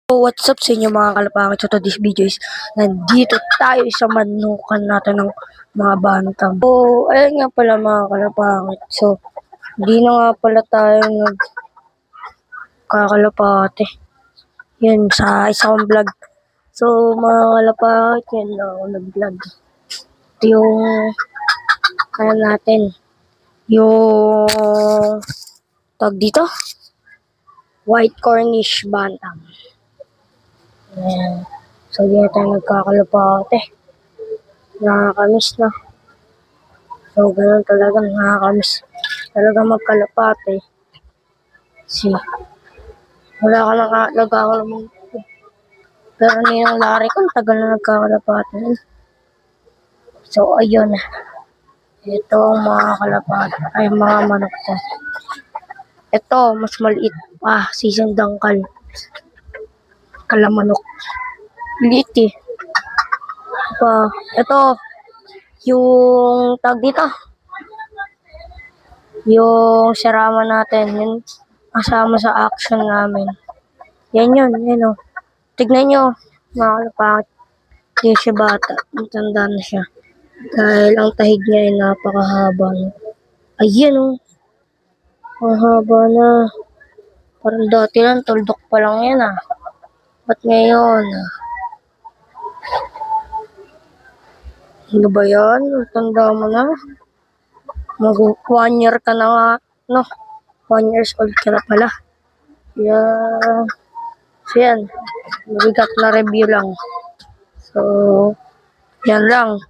So, what's up sa inyo mga kalapangit? So, today's video is nandito tayo sa manukan natin ng mga bantam. So, ayun nga pala mga kalapangit. So, hindi na nga pala tayo nagkakalapate. Yun, sa isang vlog. So, mga kalapangit, yun na ako nag-vlog. Ito yung, kaya natin, yung, tag dito, White Cornish Bantam. Ayan. So, di na tayo nagkakalapate. Nakakamiss na. So, ganun talaga, nakakamiss talaga magkalapate. Kasi, wala ka nagkakalaman. Pero niyang lari ko, tagal na nagkakalapate. So, ayun. Ito ang mga kalapate. Ay, mga manok ko. Ito, mas maliit pa. Season dangkal. Kalamanok. Liit eh. Ito, yung tag dito. Yung sirama natin. Yun, kasama sa action namin. Yan yun. O. Tignan nyo. Mga kalapate. Hindi siya bata. Matanda na siya. Dahil ang tahig niya ay napakahaba. Ayan o. Ang haba na. Parang dati lang, tuldok pa lang yan ah. Ba't ngayon? Ano ba yan? Tanda mo na. Mag 1 year ka na nga. No? 1 years old ka na pala. Yeah. So yan. Mabigat na review lang. So, yan lang.